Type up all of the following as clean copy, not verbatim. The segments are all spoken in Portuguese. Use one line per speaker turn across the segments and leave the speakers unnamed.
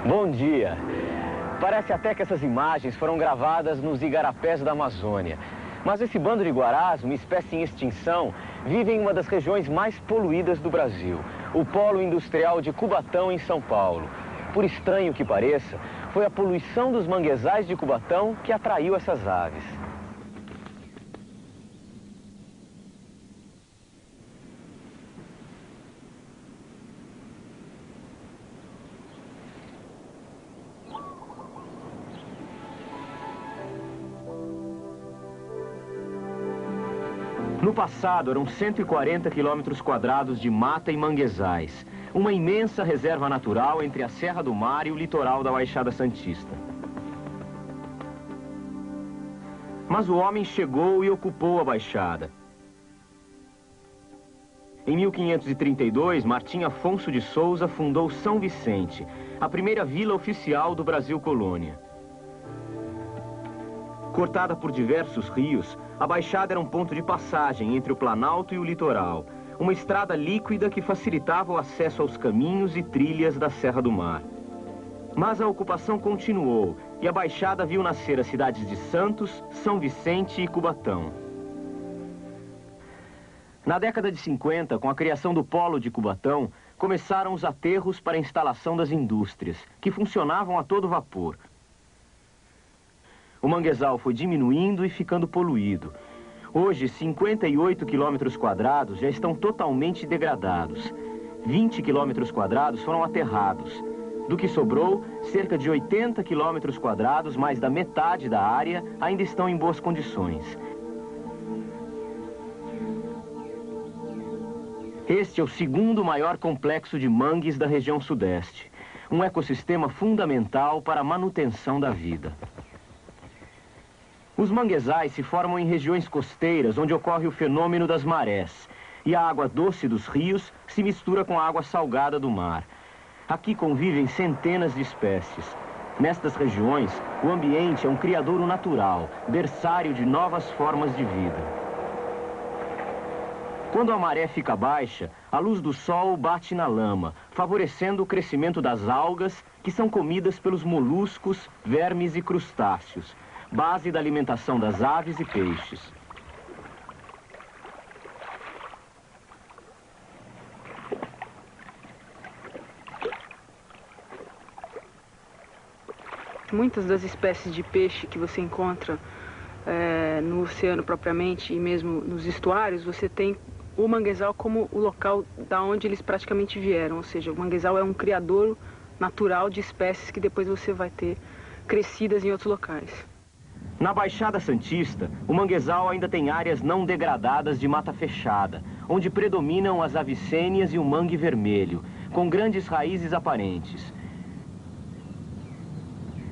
Bom dia. Parece até que essas imagens foram gravadas nos igarapés da Amazônia. Mas esse bando de guarás, uma espécie em extinção, vive em uma das regiões mais poluídas do Brasil, o Polo Industrial de Cubatão, em São Paulo. Por estranho que pareça, foi a poluição dos manguezais de Cubatão que atraiu essas aves. No passado, eram 140 quilômetros quadrados de mata e manguezais. Uma imensa reserva natural entre a Serra do Mar e o litoral da Baixada Santista. Mas o homem chegou e ocupou a Baixada. Em 1532, Martim Afonso de Souza fundou São Vicente, a primeira vila oficial do Brasil colônia. Cortada por diversos rios, a Baixada era um ponto de passagem entre o Planalto e o litoral, uma estrada líquida que facilitava o acesso aos caminhos e trilhas da Serra do Mar. Mas a ocupação continuou e a Baixada viu nascer as cidades de Santos, São Vicente e Cubatão. Na década de 50, com a criação do Polo de Cubatão, começaram os aterros para a instalação das indústrias, que funcionavam a todo vapor. O manguezal foi diminuindo e ficando poluído. Hoje, 58 quilômetros quadrados já estão totalmente degradados. 20 quilômetros quadrados foram aterrados. Do que sobrou, cerca de 80 quilômetros quadrados, mais da metade da área, ainda estão em boas condições. Este é o segundo maior complexo de mangues da região sudeste. Um ecossistema fundamental para a manutenção da vida. Os manguezais se formam em regiões costeiras, onde ocorre o fenômeno das marés, e a água doce dos rios se mistura com a água salgada do mar. Aqui convivem centenas de espécies. Nestas regiões, o ambiente é um criadouro natural, berçário de novas formas de vida. Quando a maré fica baixa, a luz do sol bate na lama, favorecendo o crescimento das algas, que são comidas pelos moluscos, vermes e crustáceos, base da alimentação das aves e peixes.
Muitas das espécies de peixe que você encontra no oceano propriamente e mesmo nos estuários, você tem o manguezal como o local da onde eles praticamente vieram, ou seja, o manguezal é um criadouro natural de espécies que depois você vai ter crescidas em outros locais.
Na Baixada Santista, o manguezal ainda tem áreas não degradadas de mata fechada, onde predominam as avicênias e o mangue vermelho, com grandes raízes aparentes.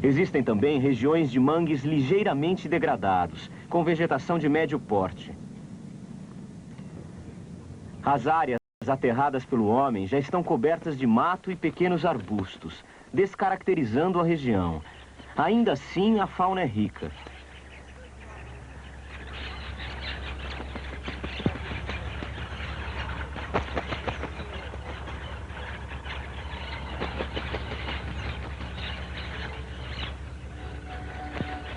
Existem também regiões de mangues ligeiramente degradados, com vegetação de médio porte. As áreas aterradas pelo homem já estão cobertas de mato e pequenos arbustos, descaracterizando a região. Ainda assim, a fauna é rica.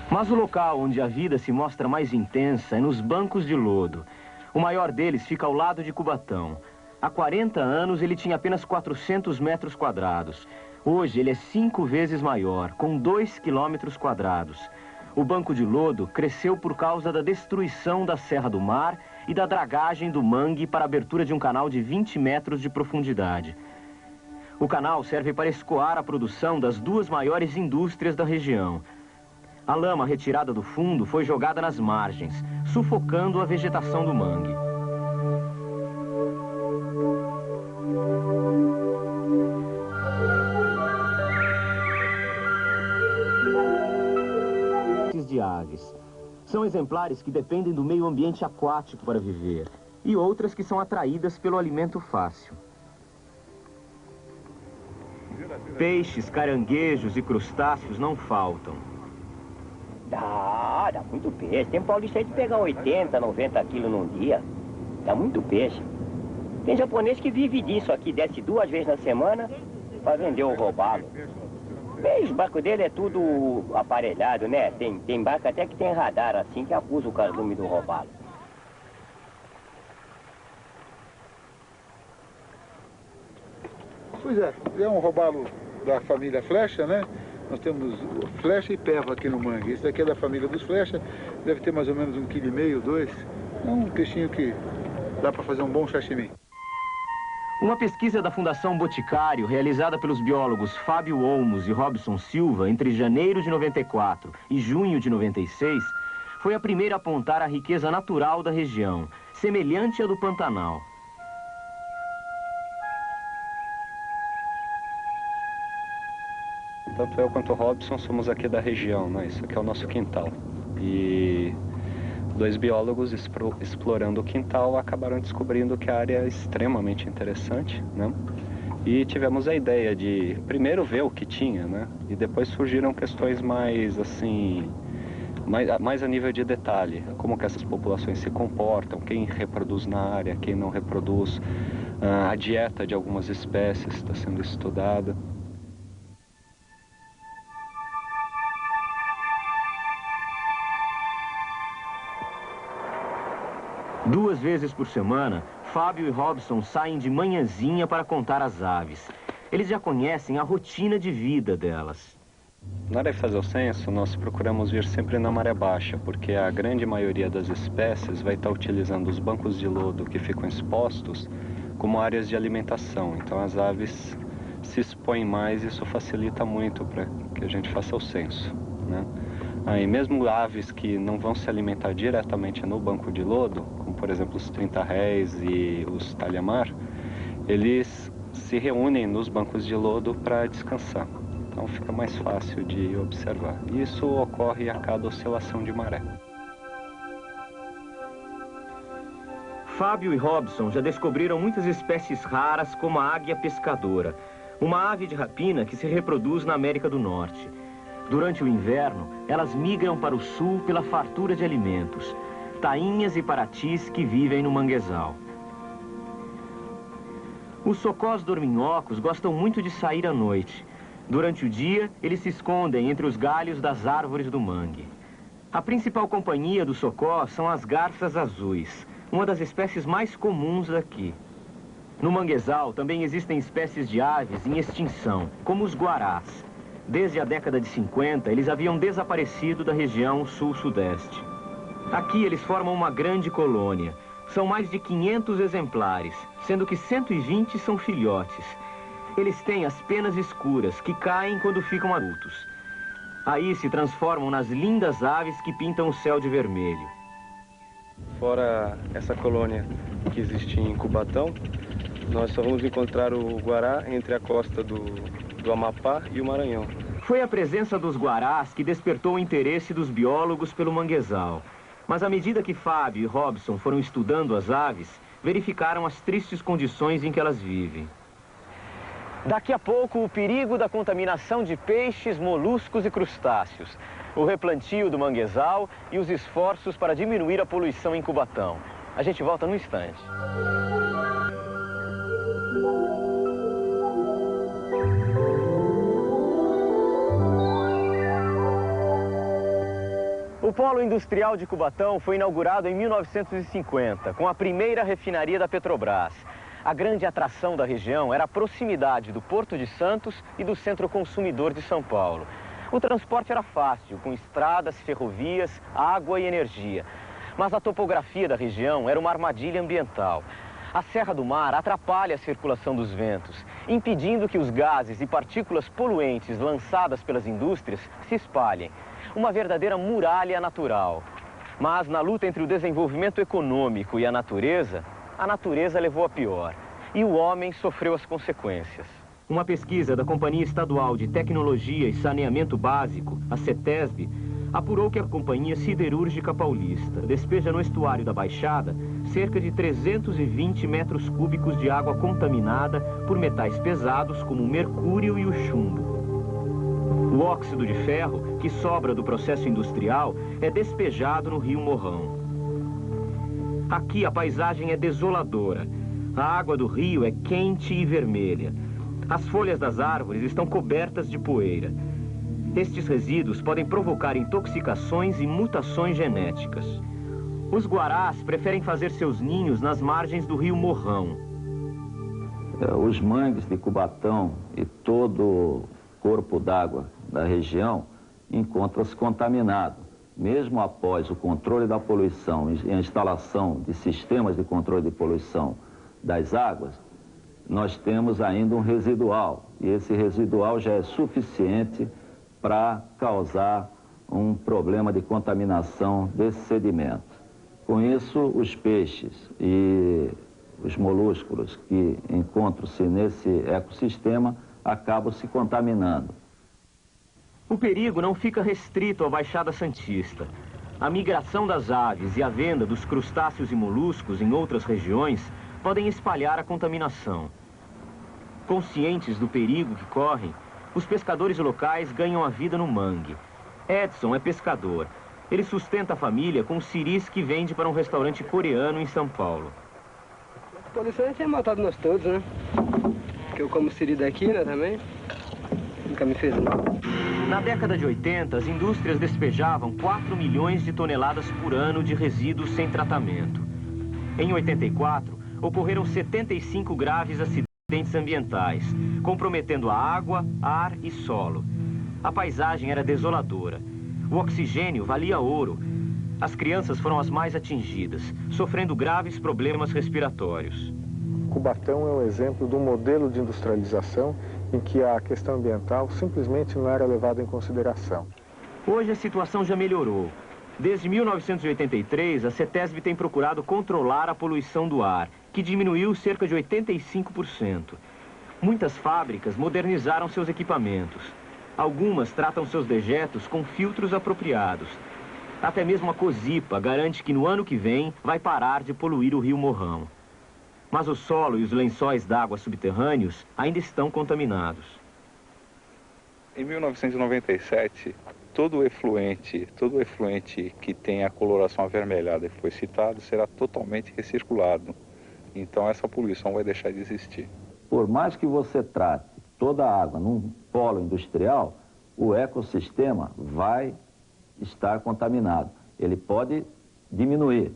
Mas o local onde a vida se mostra mais intensa é nos bancos de lodo. O maior deles fica ao lado de Cubatão. Há 40 anos ele tinha apenas 400 metros quadrados. Hoje ele é 5 vezes maior, com 2 quilômetros quadrados. O banco de lodo cresceu por causa da destruição da Serra do Mar e da dragagem do mangue para a abertura de um canal de 20 metros de profundidade. O canal serve para escoar a produção das duas maiores indústrias da região. A lama retirada do fundo foi jogada nas margens, sufocando a vegetação do mangue. São exemplares que dependem do meio ambiente aquático para viver, e outras que são atraídas pelo alimento fácil. Peixes, caranguejos e crustáceos não faltam.
Dá muito peixe. Tem paulista aí de pegar 80, 90 quilos num dia. Dá muito peixe. Tem japonês que vive disso aqui, desce 2 vezes na semana para vender o robalo. Bem, o barco dele é tudo aparelhado, né? Tem barco até que tem radar assim que acusa o cardume do robalo.
Pois é um robalo da família Flecha, né? Nós temos Flecha e Peva aqui no mangue. Esse daqui é da família dos Flecha, deve ter mais ou menos 1,5 kg, 2 kg. É um peixinho que dá para fazer um bom sashimi.
Uma pesquisa da Fundação Boticário, realizada pelos biólogos Fábio Olmos e Robson Silva entre janeiro de 94 e junho de 96, foi a primeira a apontar a riqueza natural da região, semelhante à do Pantanal.
Tanto eu quanto o Robson somos aqui da região, né? Isso aqui é o nosso quintal. E 2 biólogos explorando o quintal acabaram descobrindo que a área é extremamente interessante, né? E tivemos a ideia de primeiro ver o que tinha, né? E depois surgiram questões mais assim, mais a nível de detalhe, como que essas populações se comportam, quem reproduz na área, quem não reproduz, a dieta de algumas espécies está sendo estudada.
2 vezes por semana, Fábio e Robson saem de manhãzinha para contar as aves. Eles já conhecem a rotina de vida delas.
Na hora de fazer o censo, nós procuramos vir sempre na maré baixa, porque a grande maioria das espécies vai estar utilizando os bancos de lodo que ficam expostos como áreas de alimentação. Então as aves se expõem mais e isso facilita muito para que a gente faça o censo, né? Aí mesmo aves que não vão se alimentar diretamente no banco de lodo, como por exemplo os 30 réis e os talhamar, eles se reúnem nos bancos de lodo para descansar. Então fica mais fácil de observar. Isso ocorre a cada oscilação de maré.
Fábio e Robson já descobriram muitas espécies raras como a águia pescadora, uma ave de rapina que se reproduz na América do Norte. Durante o inverno, elas migram para o sul pela fartura de alimentos, tainhas e paratis que vivem no manguezal. Os socós dorminhocos gostam muito de sair à noite. Durante o dia, eles se escondem entre os galhos das árvores do mangue. A principal companhia do socó são as garças azuis, uma das espécies mais comuns daqui. No manguezal também existem espécies de aves em extinção, como os guarás. Desde a década de 50, eles haviam desaparecido da região sul-sudeste. Aqui eles formam uma grande colônia. São mais de 500 exemplares, sendo que 120 são filhotes. Eles têm as penas escuras, que caem quando ficam adultos. Aí se transformam nas lindas aves que pintam o céu de vermelho.
Fora essa colônia que existe em Cubatão, nós só vamos encontrar o guará entre a costa do Amapá e o Maranhão.
Foi a presença dos guarás que despertou o interesse dos biólogos pelo manguezal. Mas à medida que Fábio e Robson foram estudando as aves, verificaram as tristes condições em que elas vivem. Daqui a pouco, o perigo da contaminação de peixes, moluscos e crustáceos, o replantio do manguezal e os esforços para diminuir a poluição em Cubatão. A gente volta num instante. O Polo Industrial de Cubatão foi inaugurado em 1950, com a primeira refinaria da Petrobras. A grande atração da região era a proximidade do Porto de Santos e do Centro Consumidor de São Paulo. O transporte era fácil, com estradas, ferrovias, água e energia. Mas a topografia da região era uma armadilha ambiental. A Serra do Mar atrapalha a circulação dos ventos, impedindo que os gases e partículas poluentes lançadas pelas indústrias se espalhem. Uma verdadeira muralha natural. Mas na luta entre o desenvolvimento econômico e a natureza levou a pior. E o homem sofreu as consequências. Uma pesquisa da Companhia Estadual de Tecnologia e Saneamento Básico, a CETESB, apurou que a Companhia Siderúrgica Paulista despeja no estuário da Baixada cerca de 320 metros cúbicos de água contaminada por metais pesados como o mercúrio e o chumbo. O óxido de ferro, que sobra do processo industrial, é despejado no rio Morrão. Aqui a paisagem é desoladora. A água do rio é quente e vermelha. As folhas das árvores estão cobertas de poeira. Estes resíduos podem provocar intoxicações e mutações genéticas. Os guarás preferem fazer seus ninhos nas margens do rio Morrão.
Os mangues de Cubatão e todo o corpo d'água da região encontram-se contaminados. Mesmo após o controle da poluição e a instalação de sistemas de controle de poluição das águas, nós temos ainda um residual. E esse residual já é suficiente para causar um problema de contaminação desse sedimento. Com isso, os peixes e os molúsculos que encontram-se nesse ecossistema acabam se contaminando.
O perigo não fica restrito à Baixada Santista. A migração das aves e a venda dos crustáceos e moluscos em outras regiões podem espalhar a contaminação. Conscientes do perigo que correm, os pescadores locais ganham a vida no mangue. Edson é pescador. Ele sustenta a família com siris que vende para um restaurante coreano em São Paulo.
A poluição é ser matado nós todos, né? Porque eu como siri daqui, né, também. Nunca me fez mal.
Na década de 80, as indústrias despejavam 4 milhões de toneladas por ano de resíduos sem tratamento. Em 84, ocorreram 75 graves acidentes ambientais, comprometendo a água, ar e solo. A paisagem era desoladora. O oxigênio valia ouro. As crianças foram as mais atingidas, sofrendo graves problemas respiratórios.
Cubatão é um exemplo de um modelo de industrialização em que a questão ambiental simplesmente não era levada em consideração.
Hoje a situação já melhorou. Desde 1983, a CETESB tem procurado controlar a poluição do ar, que diminuiu cerca de 85%. Muitas fábricas modernizaram seus equipamentos. Algumas tratam seus dejetos com filtros apropriados. Até mesmo a Cosipa garante que no ano que vem vai parar de poluir o rio Morrão. Mas o solo e os lençóis d'água subterrâneos ainda estão contaminados.
Em 1997, todo o efluente que tem a coloração avermelhada que foi citado será totalmente recirculado. Então essa poluição vai deixar de existir.
Por mais que você trate toda a água num polo industrial, o ecossistema vai estar contaminado. Ele pode diminuir,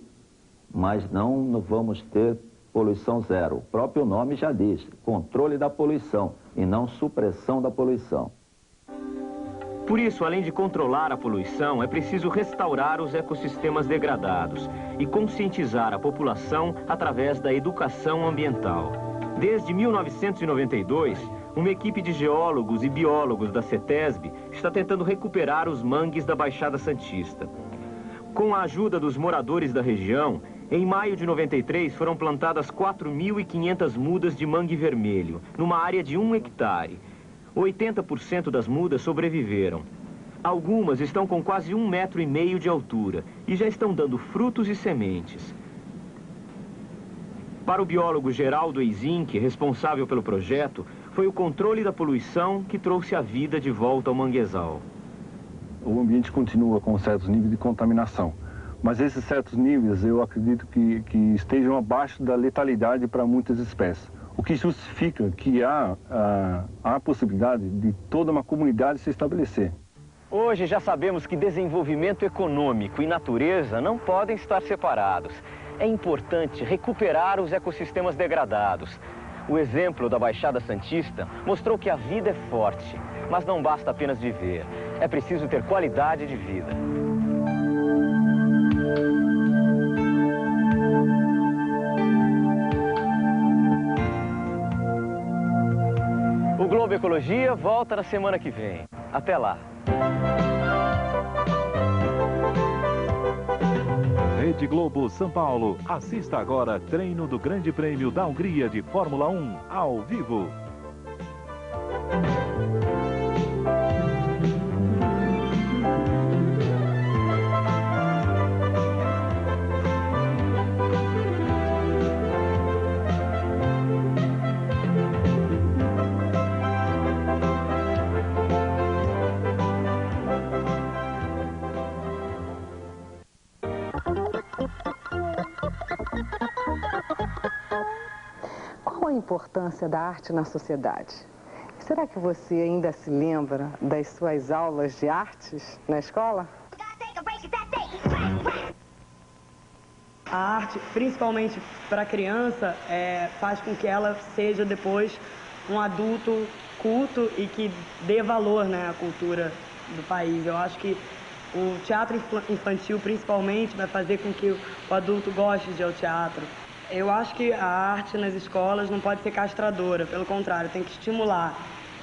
mas não vamos ter poluição zero. O próprio nome já diz, controle da poluição e não supressão da poluição.
Por isso, além de controlar a poluição, é preciso restaurar os ecossistemas degradados e conscientizar a população através da educação ambiental. Desde 1992, uma equipe de geólogos e biólogos da CETESB está tentando recuperar os mangues da Baixada Santista. Com a ajuda dos moradores da região, em maio de 93 foram plantadas 4.500 mudas de mangue vermelho, numa área de 1 hectare. 80% das mudas sobreviveram. Algumas estão com quase 1,5 metro de altura e já estão dando frutos e sementes. Para o biólogo Geraldo Eizinck, responsável pelo projeto, foi o controle da poluição que trouxe a vida de volta ao manguezal.
O ambiente continua com certos níveis de contaminação, mas esses certos níveis eu acredito que estejam abaixo da letalidade para muitas espécies. O que justifica que há a possibilidade de toda uma comunidade se estabelecer.
Hoje já sabemos que desenvolvimento econômico e natureza não podem estar separados. É importante recuperar os ecossistemas degradados. O exemplo da Baixada Santista mostrou que a vida é forte, mas não basta apenas viver. É preciso ter qualidade de vida. O Globo Ecologia volta na semana que vem. Até lá!
Rede Globo São Paulo. Assista agora treino do Grande Prêmio da Hungria de Fórmula 1 ao vivo.
Qual a importância da arte na sociedade? Será que você ainda se lembra das suas aulas de artes na escola?
A arte, principalmente para a criança, faz com que ela seja depois um adulto culto e que dê valor, né, à cultura do país. Eu acho que o teatro infantil, principalmente, vai fazer com que o adulto goste de ir ao teatro. Eu acho que a arte nas escolas não pode ser castradora, pelo contrário, tem que estimular.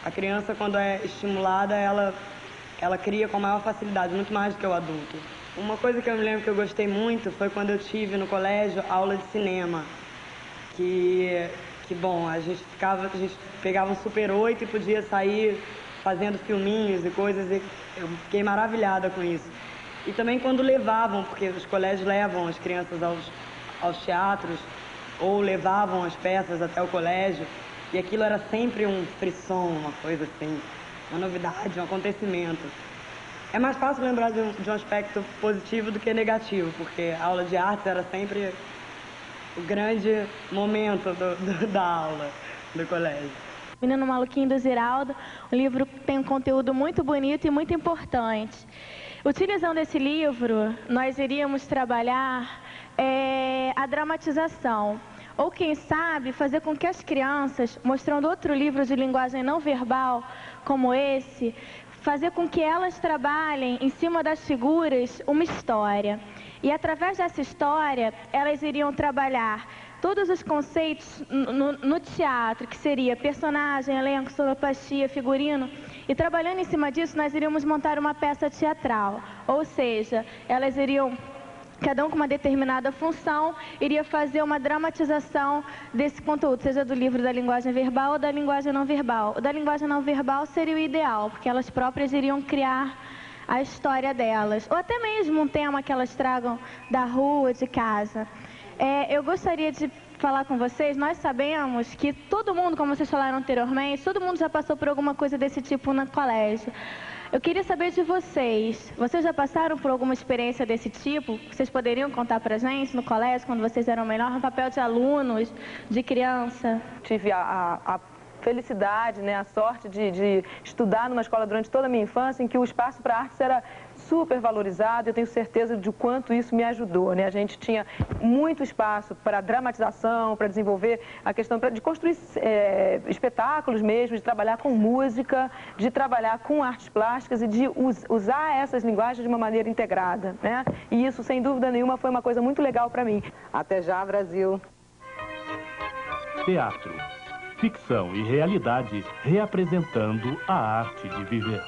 A criança, quando é estimulada, ela cria com maior facilidade, muito mais do que o adulto. Uma coisa que eu me lembro que eu gostei muito foi quando eu tive no colégio aula de cinema. Que bom, a gente pegava um Super 8 e podia sair fazendo filminhos e coisas, e eu fiquei maravilhada com isso. E também quando levavam, porque os colégios levam as crianças aos teatros, ou levavam as peças até o colégio, e aquilo era sempre um frisson, uma coisa assim, uma novidade, um acontecimento. É mais fácil lembrar de um aspecto positivo do que negativo, porque a aula de artes era sempre o grande momento da aula do colégio.
Menino Maluquinho do Ziraldo, o livro tem um conteúdo muito bonito e muito importante. Utilizando esse livro, nós iríamos trabalhar a dramatização, ou quem sabe fazer com que as crianças, mostrando outro livro de linguagem não verbal como esse, fazer com que elas trabalhem em cima das figuras uma história. E através dessa história, elas iriam trabalhar todos os conceitos no teatro, que seria personagem, elenco, sonoplastia, figurino. E trabalhando em cima disso, nós iríamos montar uma peça teatral. Ou seja, elas iriam, cada um com uma determinada função, iria fazer uma dramatização desse conteúdo, seja do livro da linguagem verbal ou da linguagem não verbal. O da linguagem não verbal seria o ideal, porque elas próprias iriam criar a história delas, ou até mesmo um tema que elas tragam da rua, de casa. Eu gostaria de falar com vocês, nós sabemos que todo mundo, como vocês falaram anteriormente, todo mundo já passou por alguma coisa desse tipo no colégio. Eu queria saber de vocês, vocês já passaram por alguma experiência desse tipo? Vocês poderiam contar pra gente no colégio, quando vocês eram melhor, no papel de alunos, de criança?
Tive a felicidade, né, a sorte de estudar numa escola durante toda a minha infância, em que o espaço para artes era super valorizado. Eu tenho certeza de quanto isso me ajudou, né? A gente tinha muito espaço para dramatização, para desenvolver a questão de construir espetáculos mesmo, de trabalhar com música, de trabalhar com artes plásticas e de usar essas linguagens de uma maneira integrada, né? E isso, sem dúvida nenhuma, foi uma coisa muito legal para mim.
Até já, Brasil!
Teatro, ficção e realidade reapresentando a arte de viver.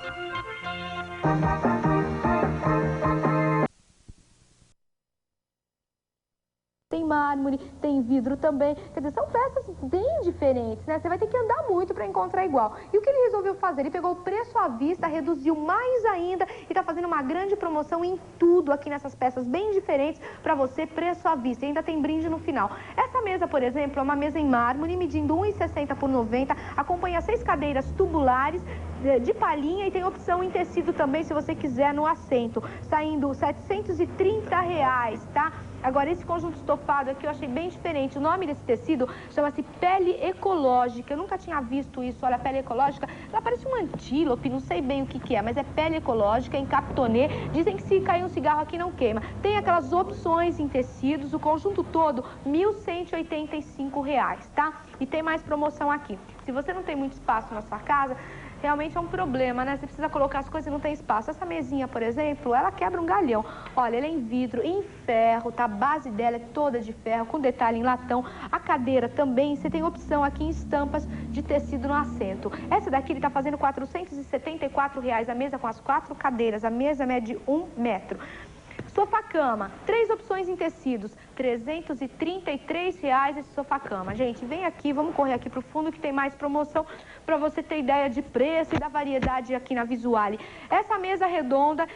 Tem mármore, tem vidro também. Quer dizer, são peças bem diferentes, né? Você vai ter que andar muito para encontrar igual. E o que ele resolveu fazer? Ele pegou o preço à vista, reduziu mais ainda e está fazendo uma grande promoção em tudo aqui nessas peças bem diferentes para você, preço à vista. E ainda tem brinde no final. Essa mesa, por exemplo, é uma mesa em mármore, medindo 1,60 por 90, acompanha 6 cadeiras tubulares de palhinha e tem opção em tecido também, se você quiser, no assento. Saindo R$ 730, tá? Agora, esse conjunto estofado aqui eu achei bem diferente. O nome desse tecido chama-se pele ecológica. Eu nunca tinha visto isso. Olha, a pele ecológica, ela parece um antílope, não sei bem o que é, mas é pele ecológica, em captonê. Dizem que se cair um cigarro aqui não queima. Tem aquelas opções em tecidos, o conjunto todo, R$ 1.185, tá? E tem mais promoção aqui. Se você não tem muito espaço na sua casa, realmente é um problema, né? Você precisa colocar as coisas e não tem espaço. Essa mesinha, por exemplo, ela quebra um galhão. Olha, ela é em vidro, em ferro, tá? A base dela é toda de ferro, com detalhe em latão. A cadeira também, você tem opção aqui em estampas de tecido no assento. Essa daqui ele tá fazendo R$ 474, a mesa com as 4 cadeiras. A mesa mede 1 metro. Sofá-cama, 3 opções em tecidos, R$ 333 esse sofá-cama. Gente, vem aqui, vamos correr aqui pro fundo que tem mais promoção para você ter ideia de preço e da variedade aqui na Visuale. Essa mesa redonda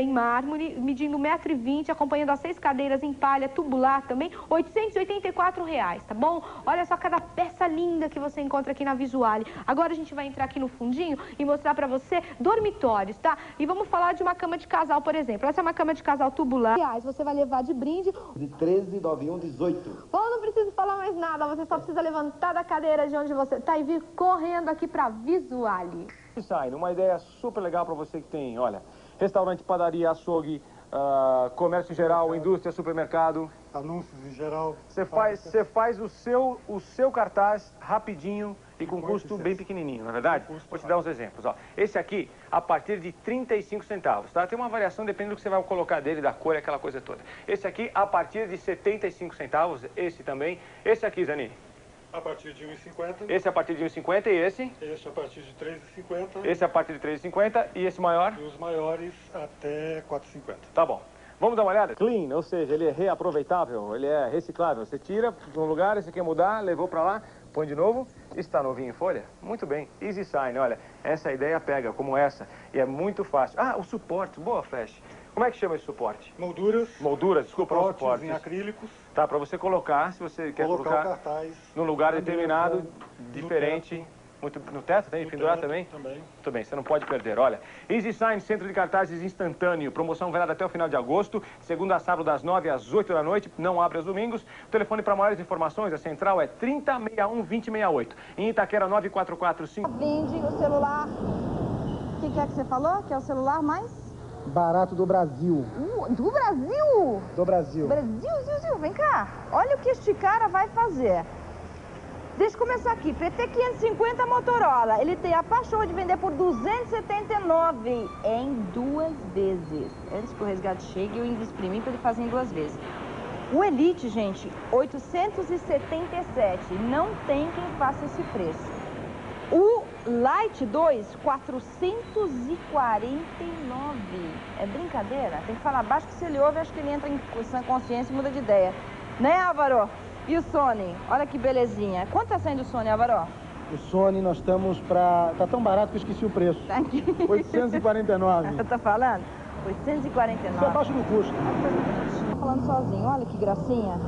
em mármore, medindo 1,20 m, acompanhando as 6 cadeiras em palha tubular também, R$ 884, tá bom? Olha só cada peça linda que você encontra aqui na Visuale. Agora a gente vai entrar aqui no fundinho e mostrar para você dormitórios, tá? E vamos falar de uma cama de casal, por exemplo. Essa é uma cama de casal tubular. Você vai levar de brinde
139118.
Bom, não preciso falar mais nada, você só precisa levantar da cadeira de onde você está e vir correndo aqui para Visuale.
Design, uma ideia super legal para você que tem, olha, restaurante, padaria, açougue, comércio em geral, indústria, supermercado.
Anúncios em geral.
Você faz o seu cartaz rapidinho e com custo bem pequenininho, não é verdade? Vou te dar uns exemplos. Ó. Esse aqui, a partir de 35 centavos, tá? Tem uma variação, depende do que você vai colocar dele, da cor, aquela coisa toda. Esse aqui, a partir de 75 centavos, esse também. Esse aqui, Zani?
A partir de 1,50.
Esse a partir de 1,50 e esse?
Esse a partir de 3,50.
Esse a partir de 3,50 e esse maior?
E os maiores até 4,50.
Tá bom. Vamos dar uma olhada? Clean, ou seja, ele é reaproveitável, ele é reciclável. Você tira de um lugar, você quer mudar, levou pra lá, põe de novo, está novinho em folha? Muito bem. Easy Sign, olha, essa ideia pega como essa e é muito fácil. Ah, o suporte, boa, Flash. Como é que chama esse suporte?
Molduras.
Molduras, desculpa,
suportes
suportes.
Em acrílicos.
Tá, para você colocar, se você quer colocar
o cartaz
num lugar determinado, diferente. No teto tem? Pendurar também?
Também.
Muito bem, você não pode perder. Olha, Easy Sign, centro de cartazes instantâneo. Promoção válida até o final de agosto. Segunda a sábado, das 9 às 8 da noite. Não abre aos domingos. O telefone para maiores informações, a central é 3061-2068. Em Itaquera, 9445.
Vende o celular. O que é que você falou? Que é o celular mais?
Barato do Brasil.
Do Brasil?
Do Brasil.
Brasil, vem cá. Olha o que este cara vai fazer. Deixa eu começar aqui. PT 550 Motorola. Ele tem a paixão de vender por 279 em 2 vezes. Antes que o resgate chegue, eu ainda exprimi para ele fazer em 2 vezes. O Elite, gente, 877. Não tem quem faça esse preço. O Lite 2, 449. É brincadeira? Tem que falar baixo, que se ele ouve, acho que ele entra em consciência e muda de ideia. Né, Álvaro? E o Sony? Olha que belezinha. Quanto tá saindo o Sony, Álvaro?
O Sony nós estamos pra... Tá tão barato que eu esqueci o preço.
Tá aqui.
849.
Eu tô falando? 849.
Isso é abaixo do custo.
Tô falando sozinho. Olha que gracinha.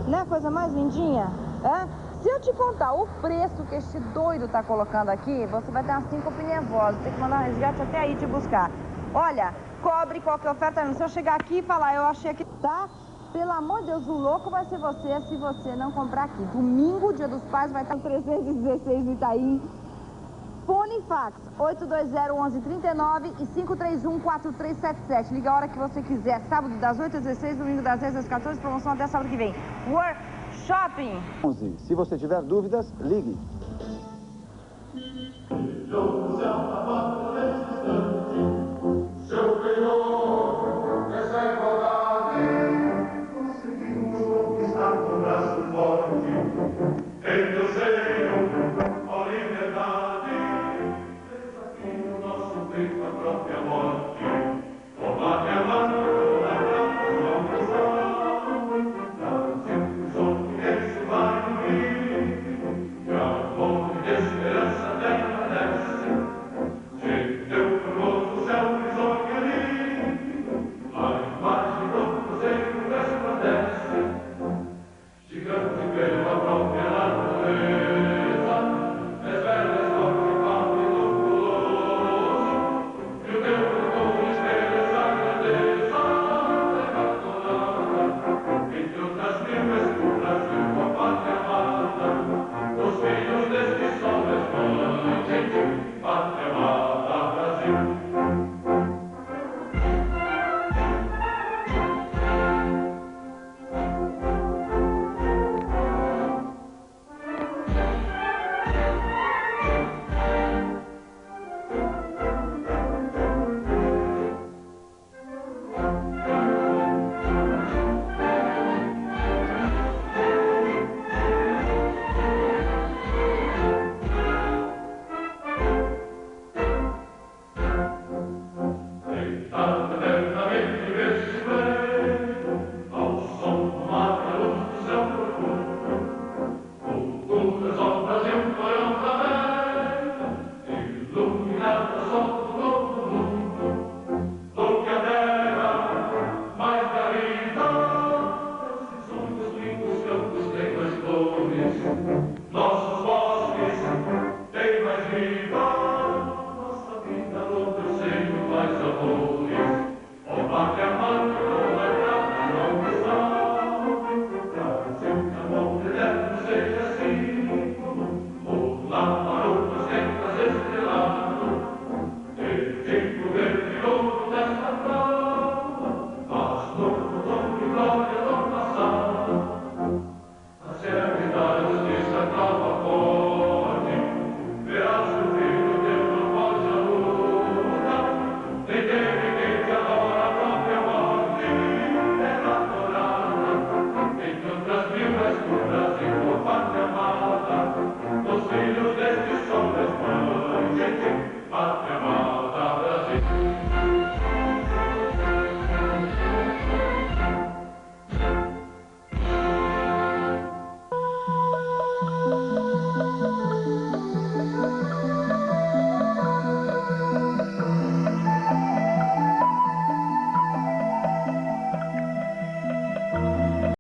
Não é a coisa mais lindinha? É? Se eu te contar o preço que este doido tá colocando aqui, você vai ter uma síncope nervosa. Tem que mandar um resgate até aí te buscar. Olha, cobre qualquer oferta. Se eu chegar aqui e falar, eu achei que tá... Pelo amor de Deus, o louco vai ser você se você não comprar aqui. Domingo, Dia dos Pais, vai estar 316 no Itaim. Fone e fax, 820-1139 e 531-4377. Liga a hora que você quiser. Sábado das 8 às 16, domingo das 10 às 14, promoção até sábado que vem. Work Shopping.
11. Se você tiver dúvidas, ligue.